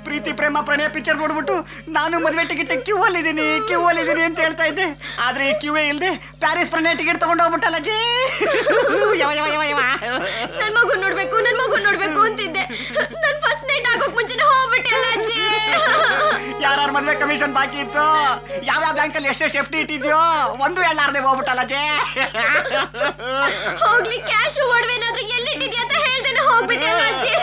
ಪ್ರೀತಿ ಪ್ರೇಮ ಪ್ರಣಯ ಪಿಕ್ಚರ್ ನೋಡ್ಬಿಟ್ಟು ನಾನು ಮದುವೆ ಟಿಕೆಟ್ ಕ್ಯೂ ಅಲ್ಲಿದ್ದೀನಿ ಅಂತ ಹೇಳ್ತಾ ಇದ್ದೆ. ಆದ್ರೆ ಕ್ಯೂವೇ ಇಲ್ದೆ ಪ್ಯಾರಿಸ್ ಪ್ರಣಯ ಟಿಕೆಟ್ ತಗೊಂಡು ಹೋಗ್ಬಿಟ್ಟಲ್ಲ ಅಜ್ಜಿ. ನನ್ ಮಗು ನೋಡ್ಬೇಕು ಅಂತಿದ್ದೆ. ನನ್ ಫಸ್ಟ್ ನೈಟ್ ಆಗೋಕ್ ಮುಂಚೆನೆ ಹೋಗ್ಬಿಟ್ಟಲ್ಲ ಅಜ್ಜಿ. ಯಾರ ಮದುವೆ ಕಮಿಷನ್ ಬಾಕಿ ಇತ್ತು, ಯಾವ ಬ್ಯಾಂಕಲ್ಲಿ ಎಷ್ಟೆಷ್ಟು ಎಫ್ಡಿ ಇಟ್ಟಿದ್ಯೋ ಒಂದು ಹೇಳಾರ್ದೆ ಹೋಗ್ಬಿಟ್ಟಲ್ಲ ಅಜ್ಜಿ. ಹೋಗ್ಲಿ ಕ್ಯಾಶ್ ಒಡವೆನಾದ್ರೂ ಎಲ್ಲಿಟ್ಟಿದ್ಯಾ ಅಂತ ಹೇಳ್ದೇನೆ ಹೋಗ್ಬಿಟ್ಟಲ್ಲ ಅಜ್ಜಿ.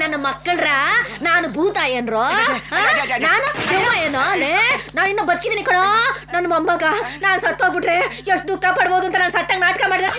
ನನ್ನ ಮಕ್ಕಳ್ರ ನಾನು ಭೂತ ಏನ್ರೋ, ನಾನು ದೆವ್ವ ಏನೋ? ನಾನು ಇನ್ನು ಬದುಕಿದ್ದೀನಿ ಕಣೋ. ನನ್ನ ಮೊಮ್ಮಗ ನಾನು ಸತ್ತೋಗ್ಬಿಟ್ರೆ ಎಷ್ಟು ದುಃಖ ಪಡ್ಬೋದು ಅಂತ ನಾನು ಸತ್ತಾಗ ನಾಟಕ ಮಾಡಿದೆ.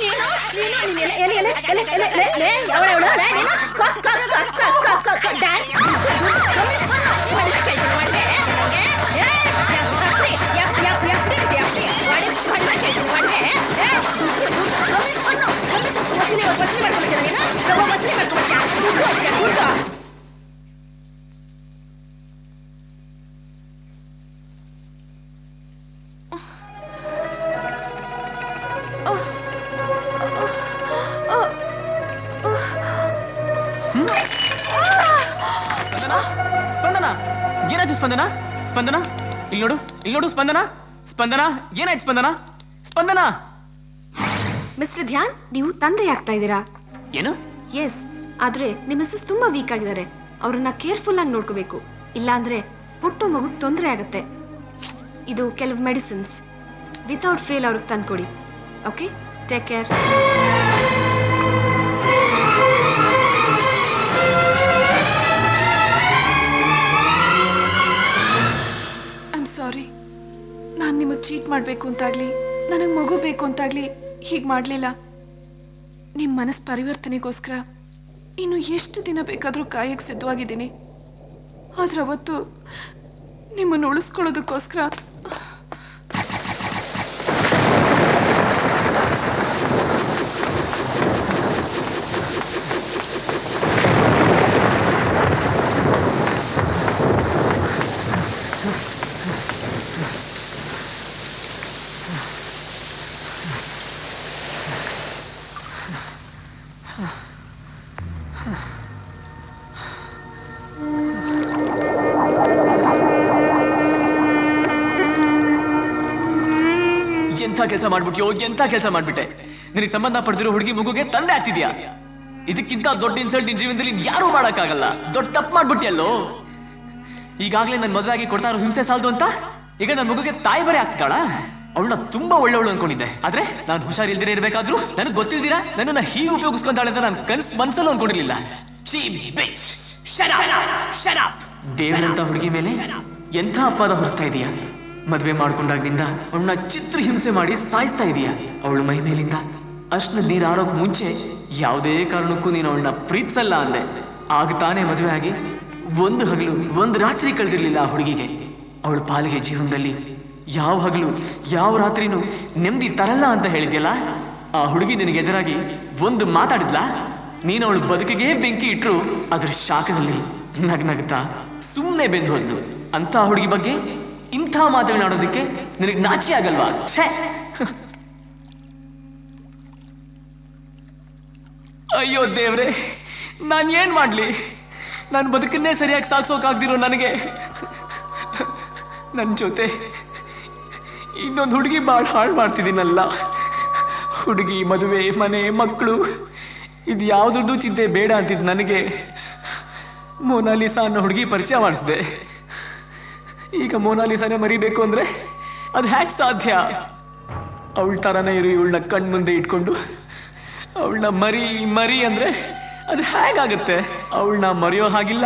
ಸ್ಪಂದನ, ಏನಾಯ್ತು ಸ್ಪಂದನ? ಸ್ಪಂದನ, ಇಲ್ಲಿ ನೋಡು ಸ್ಪಂದನ. ಸ್ಪಂದನ, ಏನಾಯ್ತು ಸ್ಪಂದನ? ಸ್ಪಂದನ. ಮಿಸ್ಟರ್ ಧ್ಯಾನ್, ನೀವು ತಂದೆ ಆಗ್ತಾ ಇದ್ದೀರಾ? ಏನು? ಎಸ್, ಆದ್ರೆ ನಿಮ್ಮ ಮಿಸ್ಸಸ್ ತುಂಬಾ ವೀಕ್ ಆಗಿದ್ದಾರೆ. ಅವ್ರನ್ನ ಕೇರ್ಫುಲ್ ಆಗಿ ನೋಡ್ಕೋಬೇಕು, ಇಲ್ಲಾಂದ್ರೆ ಪುಟ್ಟ ಮಗುಗೆ ತೊಂದರೆ ಆಗುತ್ತೆ. ಇದು ಕೆಲವು ಮೆಡಿಸಿನ್ಸ್ ವಿತೌಟ್ ಫೇಲ್ ಅವ್ರಿಗೆ ತಂದ್ಕೊಡಿ. Okay, take care. ಸಾರಿ, ನಾನು ನಿಮಗೆ ಚೀಟ್ ಮಾಡಬೇಕು ಅಂತಾಗ್ಲಿ ನನಗೆ ಮಗು ಬೇಕು ಅಂತಾಗ್ಲಿ ಹೀಗೆ ಮಾಡಲಿಲ್ಲ. ನಿಮ್ಮ ಮನಸ್ಸು ಪರಿವರ್ತನೆಗೋಸ್ಕರ ಇನ್ನು ಎಷ್ಟು ದಿನ ಬೇಕಾದರೂ ಕಾಯಕ್ಕೆ ಸಿದ್ಧವಾಗಿದ್ದೀನಿ. ಆದ್ರೆ ಅವತ್ತು ನಿಮ್ಮನ್ನು ಉಳಿಸ್ಕೊಳ್ಳೋದಕ್ಕೋಸ್ಕರ ಎಂಥ ಕೆಲಸ ಮಾಡ್ಬಿಟ್ಟೆ. ನಿನಗೆ ಸಂಬಂಧ ಪಡೆದಿರೋ ಹುಡುಗಿ ಮಗುಗೆ ತಂದೆ ಆಗ್ತಿದ್ಯಾ? ಇದಕ್ಕಿಂತ ದೊಡ್ಡ ಇನ್ಸಲ್ಟ್ ನಿನ್ ಜೀವನದಲ್ಲಿ ಯಾರೂ ಮಾಡಕ್ಕಾಗಲ್ಲ. ದೊಡ್ಡ ತಪ್ಪು ಮಾಡ್ಬಿಟ್ಟಿಯಲ್ಲೋ. ಈಗಾಗಲೇ ನನ್ನ ಮದುವೆ ಆಗಿ ಕೊಡ್ತಾ ಇರೋ ಹಿಂಸೆ ಸಾಲದು ಅಂತ ಈಗ ನನ್ನ ಮಗುಗೆ ತಾಯಿ ಬರೇ ಆಗ್ತಾಳ. ಅವಳನ್ನ ತುಂಬಾ ಒಳ್ಳೆವಳು ಅನ್ಕೊಂಡಿದ್ದೆ. ಆದ್ರೆ ನಾನು ಹುಷಾರಿಲ್ದಿರ ಇರ್ಬೇಕಾದ್ರೂ ನನಗೆ ಗೊತ್ತಿಲ್ದಿರಾ ನನ್ನನ್ನ ಹೀಗೆ ಉಪಯೋಗಿಸ್ಕೊಂತಾಳೆ ಅಂತ ನಾನು ಮನ್ಸಲ್ಲೂ ಅನ್ಕೊಂಡಿರ್ಲಿಲ್ಲ. ದೇವರಂತ ಹುಡುಗಿ ಮೇಲೆ ಎಂಥ ಅಪವಾದ ಹೊರಿಸ್ತಾ ಇದೀಯಾ? ಮದ್ವೆ ಮಾಡ್ಕೊಂಡಾಗಿಂದ ಅವಳನ್ನ ಚಿತ್ರ ಹಿಂಸೆ ಮಾಡಿ ಸಾಯಿಸ್ತಾ ಇದೀಯ. ಅವಳ ಮೈ ಮೇಲಿಂದ ಅರ್ಶನ ನೀರು ಆರೋಕ್ ಮುಂಚೆ ಯಾವುದೇ ಕಾರಣಕ್ಕೂ ನೀನು ಅವಳನ್ನ ಪ್ರೀತಿಸಲ್ಲ ಅಂದೆ. ಆಗ ತಾನೇ ಮದುವೆ ಆಗಿ ಒಂದು ಹಗಲು ಒಂದು ರಾತ್ರಿ ಕಳೆದಿರ್ಲಿಲ್ಲ ಆ ಹುಡುಗಿಗೆ. ಅವಳ ಪಾಲಿಗೆ ಜೀವನದಲ್ಲಿ ಯಾವ ಹಗಲು ಯಾವ ರಾತ್ರಿನೂ ನೆಮ್ಮದಿ ತರಲ್ಲ ಅಂತ ಹೇಳಿದ್ಯಲ್ಲ. ಆ ಹುಡುಗಿ ನಿನಗೆ ಎದುರಾಗಿ ಒಂದು ಮಾತಾಡಿದ್ಲಾ? ನೀನು ಅವಳು ಬದುಕಿಗೆ ಬೆಂಕಿ ಇಟ್ರು ಅದ್ರ ಶಾಖದಲ್ಲಿ ನಗ್ನಗ್ತಾ ಸುಮ್ಮನೆ ಬೆಂದು ಹೋದ್ಲು. ಅಂತ ಹುಡುಗಿ ಬಗ್ಗೆ ಇಂಥ ಮಾತುಗಳನ್ನಾಡೋದಕ್ಕೆ ನಿನಗೆ ನಾಚಿಕೆ ಆಗಲ್ವಾ? ಅಯ್ಯೋ ದೇವ್ರೆ, ನಾನು ಏನ್ ಮಾಡ್ಲಿ? ನಾನು ಬದುಕನ್ನೇ ಸರಿಯಾಗಿ ಸಾಗಿಸೋಕಾಗ್ದಿರೋ ನನಗೆ ನನ್ನ ಜೊತೆ ಇನ್ನೊಂದು ಹುಡುಗಿ ಭಾಳ ಹಾಳು ಮಾಡ್ತಿದ್ದೀನಲ್ಲ. ಹುಡುಗಿ, ಮದುವೆ, ಮನೆ, ಮಕ್ಕಳು, ಇದು ಯಾವುದ್ರದ್ದು ಚಿಂತೆ ಬೇಡ ಅಂತಿದ್ದು ನನಗೆ ಮೋನಾಲಿಸಾ ಅನ್ನೋ ಹುಡುಗಿ ಪರಿಚಯ ಮಾಡಿಸಿದೆ. ಈಗ ಮೋನಾಲಿಸಾನೇ ಮರಿಬೇಕು ಅಂದ್ರೆ ಅದು ಹ್ಯಾಕ್ ಸಾಧ್ಯ? ಅವಳ ಥರನೇ ಇರು ಇವಳನ್ನ ಕಣ್ ಮುಂದೆ ಇಟ್ಕೊಂಡು ಅವಳನ್ನ ಮರಿ ಮರಿ ಅಂದ್ರೆ ಅದು ಹೇಗಾಗುತ್ತೆ? ಅವಳನ್ನ ಮರೆಯೋ ಹಾಗಿಲ್ಲ,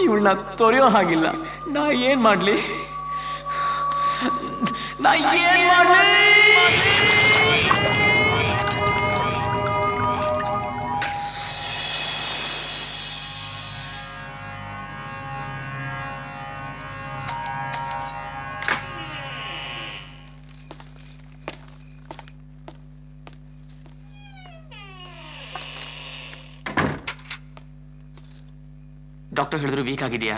ಇವಳನ್ನ ತೊರೆಯೋ ಹಾಗಿಲ್ಲ. ನಾ ಏನ್ ಮಾಡ್ಲಿ? ನಾ ಏನ್ ಮಾಡ್ಲಿ? ಡಾಕ್ಟರ್ ಹೇಳಿದ್ರು ವೀಕ್ ಆಗಿದೆಯಾ,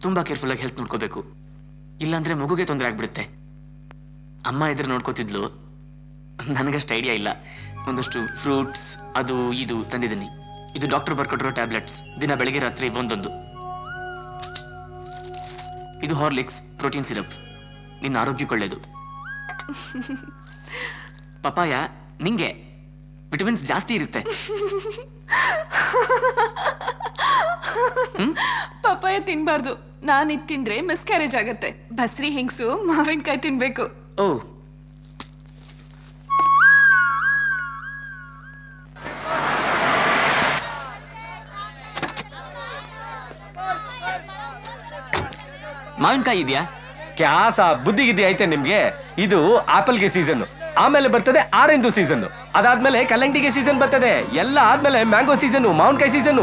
ತುಂಬಾ ಕೇರ್ಫುಲ್ ಆಗಿ ಹೆಲ್ತ್ ನೋಡ್ಕೋಬೇಕು, ಇಲ್ಲಾಂದ್ರೆ ಮಗುಗೆ ತೊಂದರೆ ಆಗ್ಬಿಡುತ್ತೆ. ಅಮ್ಮ ಎದುರು ನೋಡ್ಕೋತಿದ್ಲು, ನನಗಷ್ಟು ಐಡಿಯಾ ಇಲ್ಲ. ಒಂದಷ್ಟು ಫ್ರೂಟ್ಸ್ ಅದು ಇದು ತಂದಿದ್ದೀನಿ. ಇದು ಡಾಕ್ಟರ್ ಬರ್ಕೊಟ್ಟಿರೋ ಟ್ಯಾಬ್ಲೆಟ್ಸ್, ದಿನ ಬೆಳಗ್ಗೆ ರಾತ್ರಿ ಒಂದೊಂದು. ಇದು ಹಾರ್ಲಿಕ್ಸ್ ಪ್ರೋಟೀನ್ ಸಿರಪ್, ನಿನ್ನ ಆರೋಗ್ಯಕ್ಕೆ ಒಳ್ಳೇದು. ಪಪಾಯ ನಿಂಗೆ ವಿಟಮಿನ್ಸ್ ಜಾಸ್ತಿ ಇರುತ್ತೆ. ಪಪಾಯ ತಿನ್ಬಾರ್ದು, ನಾನು ಇದು ತಿಂದ್ರೆ ಮಿಸ್ಕ್ಯಾರೇಜ್ ಆಗತ್ತೆ. ಬಸ್ರಿ ಹೆಂಗ್ಸು ಮಾವಿನಕಾಯಿ ತಿನ್ಬೇಕು. ಓ, ಮಾವಿನಕಾಯಿ ಇದೆಯಾ? ಕ್ಯಾಸ ಬುದ್ಧಿಗಿದ್ದಿ ಐತೆ ನಿಮ್ಗೆ? ಇದು ಆಪಲ್ಗೆ ಸೀಸನ್, ಆಮೇಲೆ ಬರ್ತದೆ ಆರೆಂಜು ಸೀಸನ್, ಅದಾದ್ಮೇಲೆ ಕಲ್ಲಂಗಡಿಗೆ ಸೀಸನ್ ಬರ್ತದೆ, ಎಲ್ಲ ಆದ್ಮೇಲೆ ಮ್ಯಾಂಗೋ ಸೀಸನ್, ಮಾವಿನಕಾಯಿ ಸೀಸನ್.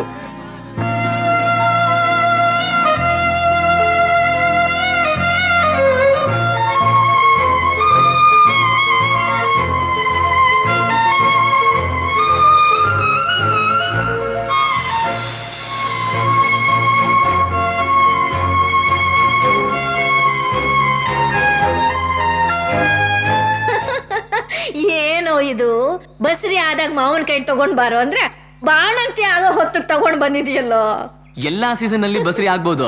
ಏನೋ ಇದು ಬಸ್ರಿ ಆದಾಗ ಮಾವಿನಕಾಯಿ ತಗೊಂಡ್ ಬಾರೋ ಅಂದ್ರೆ ಬಾಣಂತಿ ಆಗೋ ಹೊತ್ತಿಗೆ ತಗೊಂಡ್ ಬಂದಿದೆಯಲ್ಲೋ. ಎಲ್ಲಾ ಸೀಸನ್ ಅಲ್ಲಿ ಬಸ್ರಿ ಆಗ್ಬೋದು,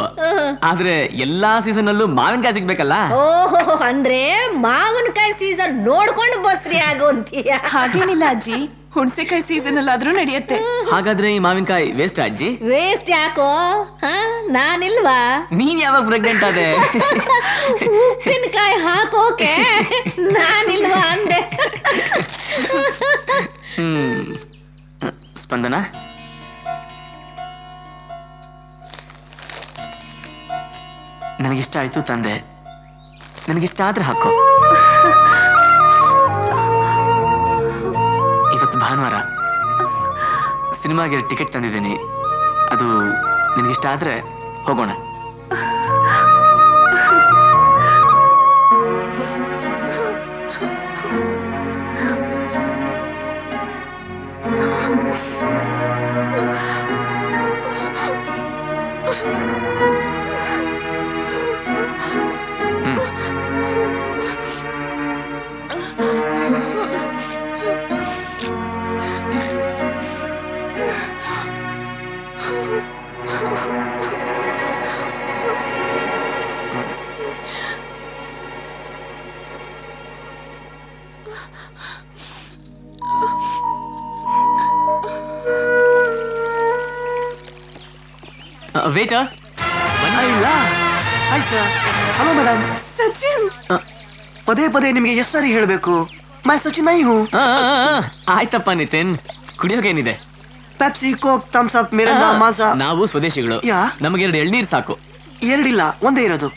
ಆದ್ರೆ ಎಲ್ಲಾ ಸೀಸನ್ ಅಲ್ಲೂ ಮಾವಿನಕಾಯಿ ಸಿಗ್ಬೇಕಲ್ಲ. ಓಹೋ, ಅಂದ್ರೆ ಮಾವಿನಕಾಯಿ ಸೀಸನ್ ನೋಡ್ಕೊಂಡು ಬಸ್ರಿ ಆಗೋ ಅಂತೀಯ? ಹಾಗೇನಿಲ್ಲ ಅಜ್ಜಿ, ಹುಣಸೆಕಾಯಿ ಸೀಸನ್ ಅಲ್ಲಾದ್ರೂ ನಡೆಯುತ್ತೆ. ಹಾಗಾದ್ರೆ ಈ ಮಾವಿನಕಾಯಿ ವೇಸ್ಟ್ ಅಜ್ಜಿ? ವೇಸ್ಟ್ ಯಾಕೋ? ನಾನಿಲ್ವಾ? ನೀನ್ ಯಾವಾಗ ಪ್ರೆಗ್ನೆಂಟ್ ಆದೆ? ಉಪ್ಪಿನಕಾಯಿ ಹಾಕೋಕೆ ನಾನಿಲ್ವಾ ಅಂದೆ. ಸ್ಪಂದನ, ನನಗಿಷ್ಟ ಆಯ್ತು ತಂದೆ, ನನಗಿಷ್ಟ ಆದ್ರೆ ಹಾಕೋ. ಇವತ್ತು ಭಾನುವಾರ, ಸಿನಿಮಾಗೆ ಟಿಕೆಟ್ ತಂದಿದ್ದೀನಿ, ಅದು ನಿನಗಿಷ್ಟ ಆದ್ರೆ ಹೋಗೋಣ. Waiter, hi sir. Hello madam. Sachin, ಪದೇ ಪದೇ ನಿಮ್ಗೆ ಎಷ್ಟು ಸಾರಿ ಹೇಳಬೇಕು? ಮೈ ಸಚಿನ್ ನೈ ಹೂ. ಆಯ್ತಪ್ಪ ನಿತಿನ್, ಕುಡಿಯೋಕೇನಿದೆ? Pepsi, Coke, Thums Up, Mirinda, Maaza. ನಾವು ಸ್ವದೇಶಿಗಳು, ಯಾ? ನಮಗೆ 2 ಎಳ್ನೀರು ಸಾಕು. ಎರಡಿಲ್ಲ, ಒಂದೇ ಇರೋದು.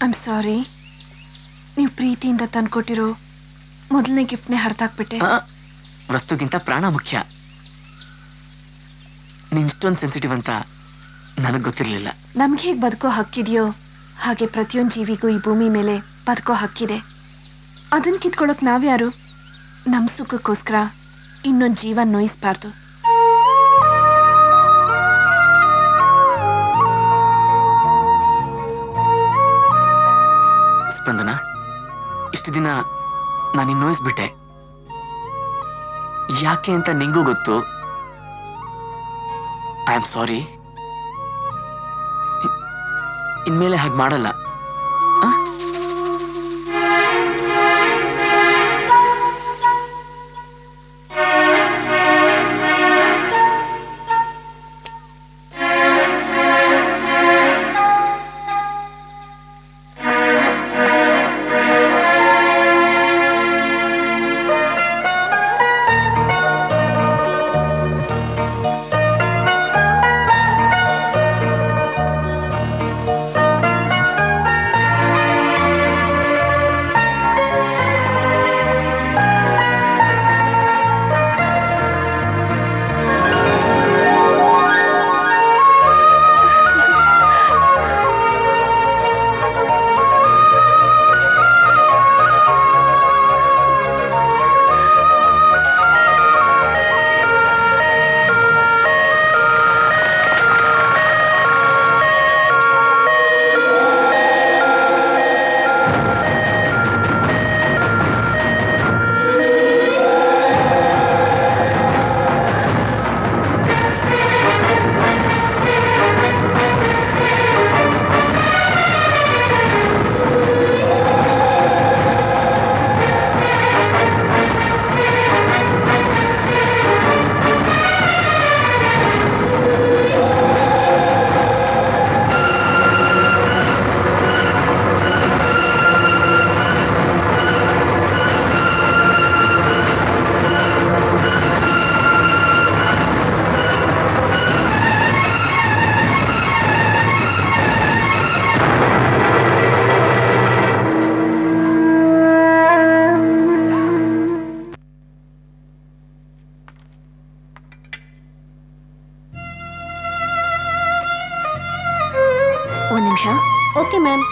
ಐಮ್ ಸಾರಿ, ನೀವು ಪ್ರೀತಿಯಿಂದ ತಂದ್ಕೊಟ್ಟಿರೋ ಮೊದಲನೇ ಗಿಫ್ಟ್ನೇ ಹರಿದಾಕ್ಬಿಟ್ಟೆ. ವಸ್ತುಗಿಂತ ಪ್ರಾಣ ಮುಖ್ಯ. ನೀನ್ ಇಷ್ಟೊಂದು ಸೆನ್ಸಿಟಿವ್ ಅಂತ ನನಗೆ ಗೊತ್ತಿರಲಿಲ್ಲ. ನಮ್ಗೆ ಹೇಗೆ ಬದುಕೋ ಹಕ್ಕಿದೆಯೋ ಹಾಗೆ ಪ್ರತಿಯೊಂದು ಜೀವಿಗೂ ಈ ಭೂಮಿ ಮೇಲೆ ಬದುಕೋ ಹಕ್ಕಿದೆ. ಅದನ್ನು ಕಿತ್ಕೊಳ್ಳೋಕೆ ನಾವ್ಯಾರು? ನಮ್ಮ ಸುಖಕ್ಕೋಸ್ಕರ ಇನ್ನೊಂದು ಜೀವ ನೋಯಿಸ್ಬಾರ್ದು. ಸ್ಪಂದನ, ಇಷ್ಟು ದಿನ ನಾನು ನೋಯಿಸ್ಬಿಟ್ಟೆ. ಯಾಕೆ ಅಂತ ನಿಂಗೂ ಗೊತ್ತು. I am sorry. ಇನ್ಮೇಲೆ ಹಾಗೆ ಮಾಡಲ್ಲ. ಒಂದು ನಿಮಿಷ. Okay ma'am.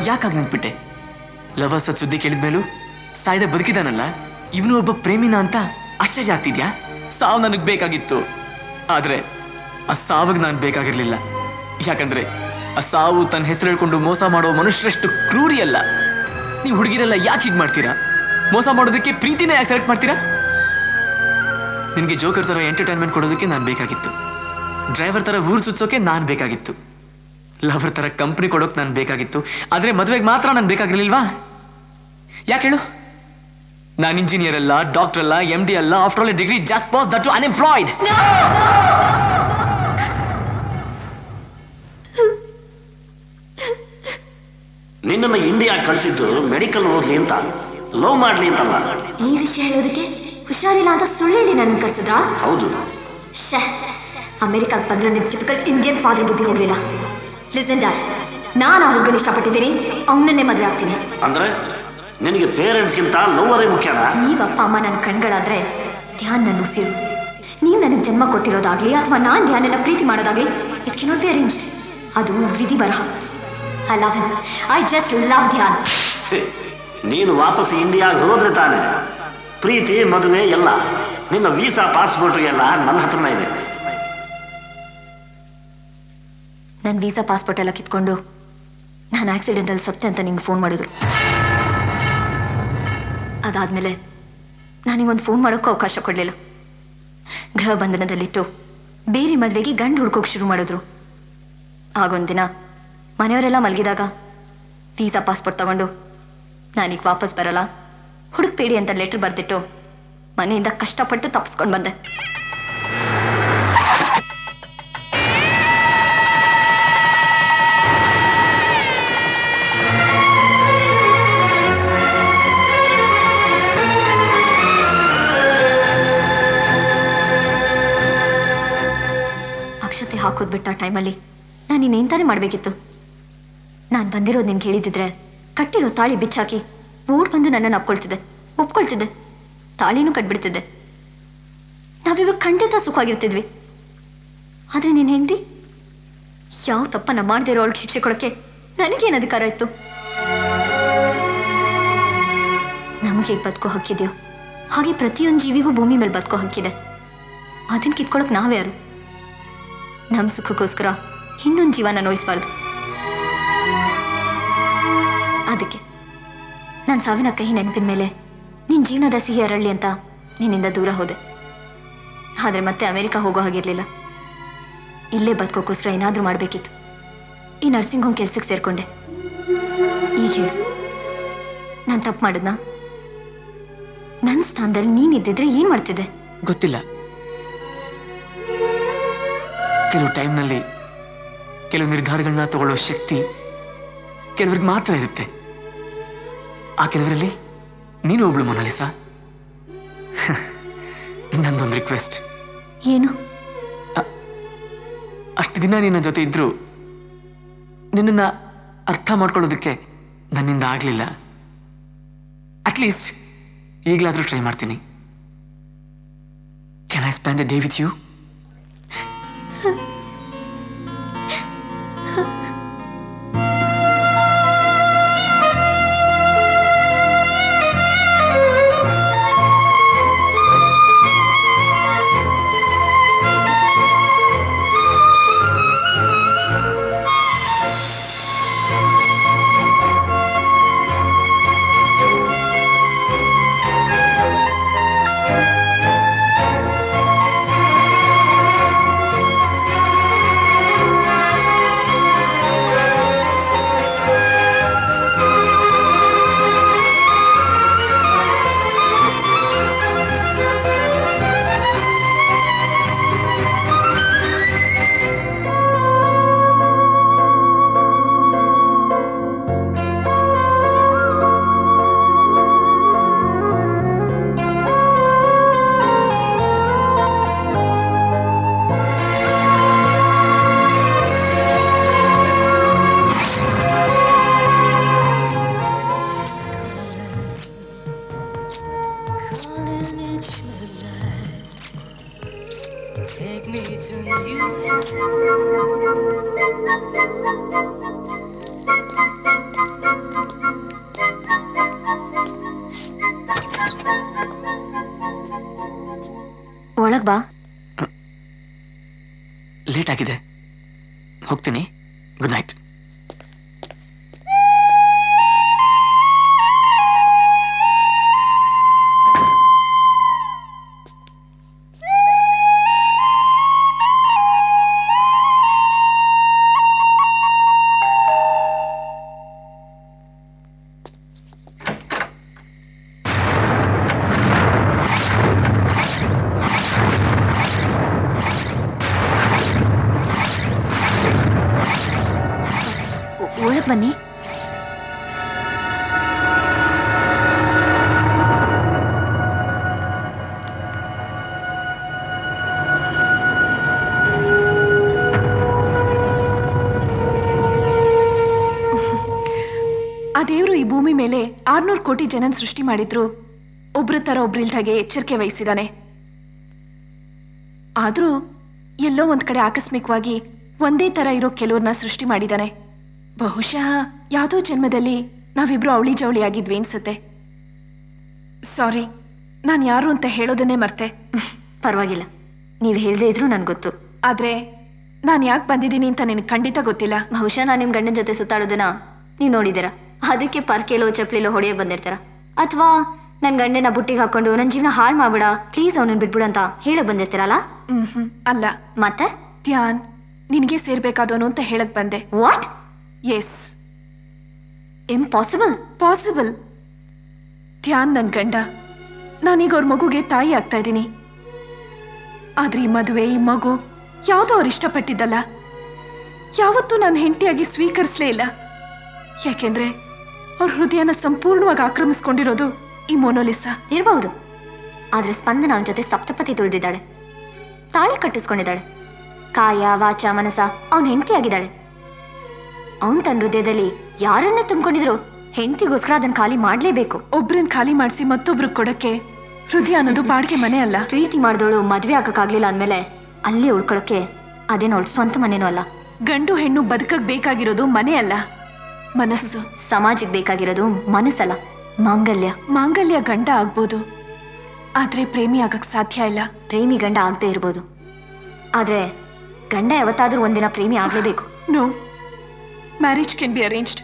ಯಾಕಾಗಿ ನಿಂತ್ಬಿಟ್ಟೆ? ಲವರ್ಸ್ ಸುದ್ದಿ ಕೇಳಿದ ಮೇಲೂ ಸಾಯ್ದೆ ಬದುಕಿದಾನಲ್ಲ, ಇವನು ಒಬ್ಬ ಪ್ರೇಮಿನ ಅಂತ ಆಶ್ಚರ್ಯ ಆಗ್ತಿದ್ಯಾ? ಸಾವು ನನಗೆ ಬೇಕಾಗಿತ್ತು, ಆದ್ರೆ ಆ ಸಾವಿಗೆ ನಾನು ಬೇಕಾಗಿರ್ಲಿಲ್ಲ. ಯಾಕಂದ್ರೆ ಆ ಸಾವು ತನ್ನ ಹೆಸರು ಹೇಳ್ಕೊಂಡು ಮೋಸ ಮಾಡೋ ಮನುಷ್ಯರಷ್ಟು ಕ್ರೂರಿ ಅಲ್ಲ. ನೀವು ಹುಡುಗಿರೆಲ್ಲ ಯಾಕೆ ಹೀಗೆ ಮಾಡ್ತೀರಾ? ಮೋಸ ಮಾಡೋದಕ್ಕೆ ಪ್ರೀತಿನೇ ಯಾಕೆ ಸೆಲೆಕ್ಟ್ ಮಾಡ್ತೀರಾ? ನಿನಗೆ ಜೋಕರ್ ಥರ ಎಂಟರ್ಟೈನ್ಮೆಂಟ್ ಕೊಡೋದಕ್ಕೆ ನಾನು ಬೇಕಾಗಿತ್ತು, ಡ್ರೈವರ್ ಥರ ಊರು ಸುತ್ತೋಕೆ ನಾನು ಬೇಕಾಗಿತ್ತು, ಲವರ್ ಥರ ಕಂಪ್ನಿ ಕೊಡೋಕೆ ನಾನು ಬೇಕಾಗಿತ್ತು. ಆದರೆ ಮದುವೆಗೆ ಮಾತ್ರ ನಾನು ಬೇಕಾಗಿರ್ಲಿಲ್ವಾ? ಯಾಕೆ ಹೇಳು? ನಾನು ಇಂಜಿನಿಯರ್ ಅಲ್ಲ, ಡಾಕ್ಟರ್ ಅಲ್ಲ, MD ಅಲ್ಲ. After all degree just pass, that to unemployed. ನಿನ್ನನ್ನು ಇಂಡಿಯಾ ಕಳಿಸಿದ್ದು ಮೆಡಿಕಲ್ ಓದ್ಲಿ ಅಂತ, ಲವ್ ಮಾಡ್ಲಿ ಅಂತಲ್ಲ. ಈ ವಿಷಯ ಹೇಳೋದಕ್ಕೆ ಹುಷಾರಿಲ್ಲ ಅಂತ ಸುಳ್ಳು ಹೇಳಿ ನನ್ನ ಕರ್ಸಿದ್ರಾ? ಹೌದು. ಅಮೆರಿಕಾಗೆ ಬಂದ್ರೆ ನಿಮ್ಮ ಟಿಪಿಕಲ್ ಇಂಡಿಯನ್ ಫಾದರ್ ಬುದ್ಧಿ ಹೋಗ್ಲಿಲ್ಲ. ಲಿಸನ್ ಡಾರ್, ನಾನು ಆ ಹುಡುಗನ ಇಷ್ಟಪಟ್ಟಿದ್ದೀನಿ, ಅವನನ್ನೇ ಮದುವೆ ಆಗ್ತೀನಿ. ಅಂದ್ರೆ ನಿನಗೆ ಪೇರೆಂಟ್ಸ್ಗಿಂತ ಲವ್ವರೇ ಮುಖ್ಯನಾ? ನೀವಪ್ಪ ಅಮ್ಮ ನನ್ನ ಕಣ್ಗಳಾದ್ರೆ ಧ್ಯಾನ್ ನನ್ನ ಉಸಿರು. ನೀವು ನನಗೆ ಜನ್ಮ ಕೊಟ್ಟಿರೋದಾಗ್ಲಿ ಅಥವಾ ನಾನು ಧ್ಯಾನನ್ನ ಪ್ರೀತಿ ಮಾಡೋದಾಗ್ಲಿ, ಇಟ್ ಕೆನಾಟ್ ಬಿ ಅರೇಂಜ್ಡ್. ಅದು ವಿಧಿ ಬರಹ. I love him. I just love Dhyan. ನೀನು ವಾಪಸ್ ಇಂಡಿಯಾಗೆ ಹೋದ್ರೆ ತಾನೆ ಪ್ರೀತಿ ಮದುವೆ ಎಲ್ಲ ನಿನ್ನ ವೀಸಾ ಪಾಸ್ಪೋರ್ಟ್ ಎಲ್ಲ ನನ್ನ ಹತ್ರನೇ ಇದೆ. ನನ್ನ ವೀಸಾ ಪಾಸ್ಪೋರ್ಟ್ ಎಲ್ಲ ಕಿತ್ಕೊಂಡು ನಾನು ಆಕ್ಸಿಡೆಂಟಲ್ಲಿ ಸತ್ತೆ ಅಂತ ನಿಂಗೆ ಫೋನ್ ಮಾಡಿದ್ರು. ಅದಾದಮೇಲೆ ನಾನಿಗೊಂದು ಫೋನ್ ಮಾಡೋಕ್ಕೂ ಅವಕಾಶ ಕೊಡಲಿಲ್ಲ. ಗೃಹ ಬಂಧನದಲ್ಲಿಟ್ಟು ಬೇರೆ ಮದುವೆಗೆ ಗಂಡು ಹುಡ್ಕೋಕೆ ಶುರು ಮಾಡಿದ್ರು. ಆಗೊಂದಿನ ಮನೆಯವರೆಲ್ಲ ಮಲಗಿದಾಗ ವೀಸಾ ಪಾಸ್ಪೋರ್ಟ್ ತಗೊಂಡು ನಾನೀಗ ವಾಪಸ್ ಬರಲ್ಲ, ಹುಡುಕ್ಬೇಡಿ ಅಂತ ಲೆಟರ್ ಬರೆದಿಟ್ಟು ಮನೆಯಿಂದ ಕಷ್ಟಪಟ್ಟು ತಪ್ಪಿಸ್ಕೊಂಡು ಬಂದೆ. ಅಕ್ಷತೆ ಹಾಕೋದು ಬಿಟ್ಟ ಟೈಮಲ್ಲಿ ನಾನು ಇನ್ನೇನು ತಾನೇ ಮಾಡಬೇಕಿತ್ತು? ನಾನು ಬಂದಿರೋದು ನಿನ್ಗೆ ಹೇಳಿದ್ದಿದ್ರೆ ಕಟ್ಟಿರೋ ತಾಳಿ ಬಿಚ್ಚಾಕಿ ಓಡ್ ಬಂದು ನನ್ನನ್ನು ಒಪ್ಕೊಳ್ತಿದ್ದೆ, ತಾಳಿನೂ ಕಟ್ಬಿಡ್ತಿದ್ದೆ. ನಾವಿಬ್ರು ಖಂಡಿತ ಸುಖವಾಗಿರ್ತಿದ್ವಿ. ಆದರೆ ನೀನು ಹೆಂಡತಿ ಯಾವ ತಪ್ಪನ್ನ ಮಾಡದೇ ಇರೋ ಅವಳಿಗೆ ಶಿಕ್ಷೆ ಕೊಡೋಕ್ಕೆ ನನಗೇನು ಅಧಿಕಾರ ಇತ್ತು? ನಮಗೆ ಹೇಗೆ ಬದುಕೋ ಹಕ್ಕಿದೆಯೋ ಹಾಗೆ ಪ್ರತಿಯೊಂದು ಜೀವಿಗೂ ಭೂಮಿ ಮೇಲೆ ಬದುಕೋ ಹಕ್ಕಿದೆ. ಅದನ್ನು ಕಿತ್ಕೊಳ್ಳೋಕೆ ನಾವ್ಯಾರು? ನಮ್ಮ ಸುಖಕ್ಕೋಸ್ಕರ ಇನ್ನೊಂದು ಜೀವನ ನೋಯಿಸಬಾರ್ದು. ಅದಕ್ಕೆ ನಾನು ಸಾವಿನ ಕಹಿ ನೆನಪಿನ ಮೇಲೆ ನಿನ್ನ ಜೀವನದ ಸಿಹಿ ಅರಳಿ ಅಂತ ನಿನ್ನಿಂದ ದೂರ ಹೋದೆ. ಆದರೆ ಮತ್ತೆ ಅಮೆರಿಕ ಹೋಗೋ ಹಾಗಿರಲಿಲ್ಲ. ಇಲ್ಲೇ ಬದುಕೋಕ್ಕೋಸ್ಕರ ಏನಾದರೂ ಮಾಡಬೇಕಿತ್ತು. ಈ ನರ್ಸಿಂಗ್ ಹೋಮ್ ಕೆಲ್ಸಕ್ಕೆ ಸೇರಿಕೊಂಡೆ. ಈಗ ಹೇಳು, ನಾನು ತಪ್ಪು ಮಾಡಿದ್ನಾ? ನನ್ನ ಸ್ಥಾನದಲ್ಲಿ ನೀನಿದ್ದಿದ್ರೆ ಏನು ಮಾಡ್ತಿದ್ದೆ? ಗೊತ್ತಿಲ್ಲ. ಕೆಲವು ಟೈಮ್ನಲ್ಲಿ ಕೆಲವು ನಿರ್ಧಾರಗಳನ್ನ ತಗೊಳ್ಳೋ ಶಕ್ತಿ ಕೆಲವ್ರಿಗೆ ಮಾತ್ರ ಇರುತ್ತೆ. ಆ ಕೆಲವರಲ್ಲಿ ನೀನು ಒಬ್ಳು ಮೊನಾಲಿಸಾ. ನಂದೊಂದು ರಿಕ್ವೆಸ್ಟ್. ಏನು? ಅಷ್ಟು ದಿನ ನಿನ್ನ ಜೊತೆ ಇದ್ರೂ ನಿನ್ನನ್ನು ಅರ್ಥ ಮಾಡ್ಕೊಳ್ಳೋದಕ್ಕೆ ನನ್ನಿಂದ ಆಗಲಿಲ್ಲ. ಅಟ್ಲೀಸ್ಟ್ ಈಗಲಾದರೂ ಟ್ರೈ ಮಾಡ್ತೀನಿ. Can I spend a day with you? ಒಳಗ್ ಬಾ. ಲೇಟ್ ಆಗಿದೆ, ಹೋಗ್ತೀನಿ. Good night. ಒಳಗ್ ಬನ್ನಿ. ಆ ದೇವರು ಈ ಭೂಮಿ ಮೇಲೆ 600 ಕೋಟಿ ಜನನ ಸೃಷ್ಟಿ ಮಾಡಿದ್ರು ಒಬ್ರ ತರ ಒಬ್ರಿಲ್ದಾಗೆ ಎಚ್ಚರಿಕೆ ವಹಿಸಿದಾನೆ. ಆದ್ರೂ ಎಲ್ಲೋ ಒಂದ್ ಕಡೆ ಆಕಸ್ಮಿಕವಾಗಿ ಒಂದೇ ತರ ಇರೋ ಕೆಲವ್ರನ್ನ ಸೃಷ್ಟಿ ಮಾಡಿದಾನೆ. ಬಹುಶಃ ಯಾವುದೋ ಜನ್ಮದಲ್ಲಿ ನಾವಿಬ್ರು ಅವಳಿ ಜವಳಿ ಆಗಿದ್ವಿ ಅನ್ಸುತ್ತೆ. ಸಾರಿ, ನಾನು ಯಾರು ಅಂತ ಹೇಳೋದನ್ನೇ ಮರ್ತೆ. ಪರವಾಗಿಲ್ಲ, ನೀವು ಹೇಳದೇ ಇದ್ರೂ ನನ್ಗೆ ಗೊತ್ತು. ಆದ್ರೆ ನಾನು ಯಾಕೆ ಬಂದಿದ್ದೀನಿ ಅಂತ ನಿನಗೆ ಖಂಡಿತ ಗೊತ್ತಿಲ್ಲ. ಬಹುಶಃ ನಾನು ನಿಮ್ಮ ಗಂಡನ ಜೊತೆ ಸುತ್ತಾಡೋದನ್ನ ನೀವು ನೋಡಿದ್ದೀರಾ, ಅದಕ್ಕೆ ಪರ್ಕೆಲೋ ಚಪ್ಲಿಲೋ ಹೊಡೆಯೋಕೆ ಬಂದಿರ್ತಾರ. ಅಥವಾ ನನ್ನ ಗಂಡನ ಬುಟ್ಟಿಗೆ ಹಾಕೊಂಡು ನನ್ನ ಜೀವನ ಹಾಳು ಮಾಡ್ಬೇಡ, ಪ್ಲೀಸ್ ಅವನನ್ನ ಬಿಟ್ಬಿಡು ಅಂತ ಹೇಳಕ್ ಬಂದಿರ್ತೀರಲ್ಲ. ಅಲ್ಲ, ಮತ್ತೆ ಧ್ಯಾನ್ ನಿನಗೆ ಸೇರ್ಬೇಕಾದವನು ಅಂತ ಹೇಳಕ್ ಬಂದೆ. What? Yes, impossible. Possible. Dhyan ನನ್ನ ಗಂಡ, ನಾನೀಗ ಅವ್ರ ಮಗುಗೆ ತಾಯಿ ಆಗ್ತಾ ಇದ್ದೀನಿ. ಆದ್ರೆ ಈ ಮದುವೆ, ಈ ಮಗು ಯಾವುದೋ ಅವ್ರು ಇಷ್ಟಪಟ್ಟಿದ್ದಲ್ಲ. ಯಾವತ್ತೂ ನಾನು ಹೆಂಡತಿಯಾಗಿ ಸ್ವೀಕರಿಸಲೇ ಇಲ್ಲ. ಯಾಕೆಂದ್ರೆ ಅವ್ರ ಹೃದಯನ ಸಂಪೂರ್ಣವಾಗಿ ಆಕ್ರಮಿಸ್ಕೊಂಡಿರೋದು ಈ ಮೊನೋಲಿಸಾ. ಇರಬಹುದು, ಆದ್ರೆ ಸ್ಪಂದನ ಅವನ ಜೊತೆ ಸಪ್ತಪತಿ ತುಳಿದಿದ್ದಾಳೆ, ತಾಳಿ ಕಟ್ಟಿಸ್ಕೊಂಡಿದ್ದಾಳೆ. ಕಾಯ ವಾಚ ಮನಸ ಅವನ ಹೆಂಡತಿ ಆಗಿದ್ದಾಳೆ. ಅವನ್ ತನ್ನ ಹೃದಯದಲ್ಲಿ ಯಾರನ್ನ ತುಂಬಿಕೊಂಡಿದ್ರು ಹೆಂಡತಿಗೋಸ್ಕರ ಅದನ್ನ ಖಾಲಿ ಮಾಡ್ಲೇಬೇಕು. ಒಬ್ರನ್ನ ಖಾಲಿ ಮಾಡಿಸಿ ಮತ್ತೊಬ್ರಿಗೆ ಕೊಡಕ್ಕೆ ಹೃದಯ ಅನ್ನೋದು ಬಾಡಿಗೆ ಮನೆ ಅಲ್ಲ. ಪ್ರೀತಿ ಮಾಡಿದವಳು ಮದ್ವೆ ಆಗಕ್ಕಾಗ್ಲಿಲ್ಲ ಅಂದ್ಮೇಲೆ ಅಲ್ಲೇ ಉಳ್ಕೊಳಕ್ಕೆ ಅದೇನೋ ಅವಳು ಸ್ವಂತ ಮನೇನೂ ಅಲ್ಲ. ಗಂಡು ಹೆಣ್ಣು ಬದುಕಕ್ ಬೇಕಾಗಿರೋದು ಮನೆ ಅಲ್ಲ, ಮನಸ್ಸು. ಸಮಾಜಕ್ಕೆ ಬೇಕಾಗಿರೋದು ಮನಸ್ಸಲ್ಲ, ಮಾಂಗಲ್ಯ. ಮಾಂಗಲ್ಯ ಗಂಡ ಆಗ್ಬೋದು, ಆದ್ರೆ ಪ್ರೇಮಿ ಆಗಕ್ ಸಾಧ್ಯ ಇಲ್ಲ. ಪ್ರೇಮಿ ಗಂಡ ಆಗದೆ ಇರ್ಬೋದು, ಆದ್ರೆ ಗಂಡ ಯಾವತ್ತಾದ್ರೂ ಒಂದಿನ ಪ್ರೇಮಿ ಆಗ್ಲೇಬೇಕು. No, marriage can be arranged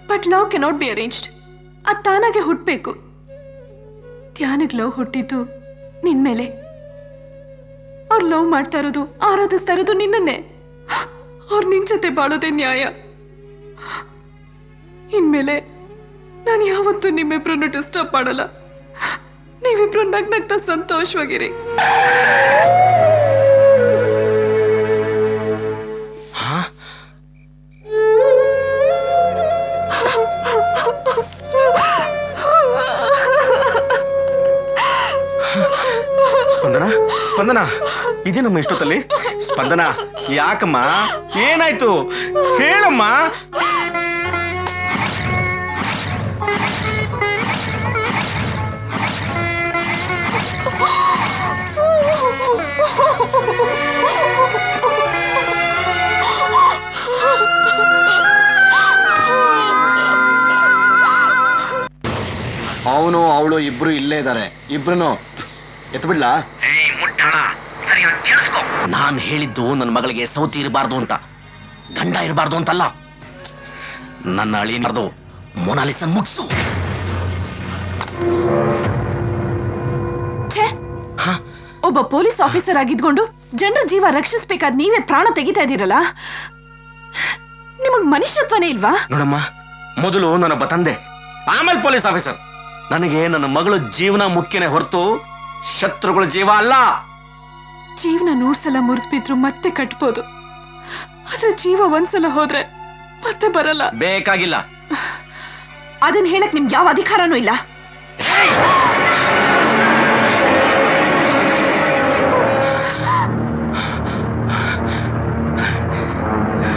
but love cannot be arranged. ಅದು ತಾನಾಗೆ ಹುಟ್ಟಬೇಕು. ಧ್ಯಾನಿಗೆ ಲವ್ ಹುಟ್ಟಿದ್ದು ನಿನ್ ಮೇಲೆ. ಅವ್ರು ಲವ್ ಮಾಡ್ತಾ ಇರೋದು, ಆರಾಧಿಸ್ತಾ ಇರೋದು ನಿನ್ನನ್ನೇ. ಅವ್ರು ನಿನ್ ಜೊತೆ ಬಾಳೋದೇ ನ್ಯಾಯ. ಇನ್ಮೇಲೆ ನಾನು ಯಾವತ್ತೂ ನಿಮ್ಮಿಬ್ರನ್ನು ಡಿಸ್ಟರ್ಬ್ ಮಾಡಲ್ಲ. ನೀವಿಬ್ರು ನಗ್ನಗ್ತಾ ಸಂತೋಷವಾಗಿರಿ. ಸ್ಪಂದನ, ಸ್ಪಂದನ, ಇದೇ ನಮ್ಮ ಇಷ್ಟೊತ್ತಲ್ಲಿ. ಸ್ಪಂದನ, ಯಾಕಮ್ಮ, ಏನಾಯ್ತು ಹೇಳಮ್ಮ. ಅವನು ಅವಳು ಇಬ್ರು ಇಲ್ಲೇ ಇದ್ದಾರೆ. ಇಬ್ರು ಎತ್ಬಿಡ್ಲಾ? ನಾನು ಹೇಳಿದ್ದು ನನ್ನ ಮಗಳಿಗೆ ಸೌತಿ ಇರಬಾರ್ದು ಅಂತ, ಗಂಡ ಇರಬಾರ್ದು ಅಂತಲ್ಲ. ನನ್ನ ಅಳಿಯಬಾರ್ದು, ಮೊನಾಲಿಸನ್ ಮುಗಿಸು. ಒಬ್ಬ ಪೊಲೀಸ್ ಆಫೀಸರ್ ಆಗಿದ್ಕೊಂಡು ಜನರ ಜೀವ ರಕ್ಷಿಸ್ಬೇಕಾದ್ ನೀವೇ ಪ್ರಾಣ ತೆಗಿತಾ ಇದ್ದೀರಲ್ಲ, ನಿಮಗ್ ಮನುಷ್ಯತ್ವನೇ ಇಲ್ವಾ? ನೋಡಮ್ಮ, ಮೊದಲು ನಾನೊಬ್ಬ ತಂದೆ, ಆಮೇಲೆ ಪೊಲೀಸ್ ಆಫೀಸರ್. ನನಗೆ ನನ್ನ ಮಗಳು ಜೀವನ ಮುಖ್ಯನೇ ಹೊರತು ಶತ್ರುಗಳ ಜೀವ ಅಲ್ಲ. ಜೀವನ 100 ಸಲ ಮುರಿದು ಬಿದ್ರು ಮತ್ತೆ ಕಟ್ಬೋದು, ಆದ್ರೆ ಜೀವ ಒಂದ್ಸಲ ಹೋದ್ರೆ ಮತ್ತೆ ಬರಲ್ಲ. ಬೇಕಾಗಿಲ್ಲ. ಅದನ್ನ ಹೇಳಕ್ ನಿಮ್ಗೆ ಯಾವ ಅಧಿಕಾರನೂ ಇಲ್ಲ.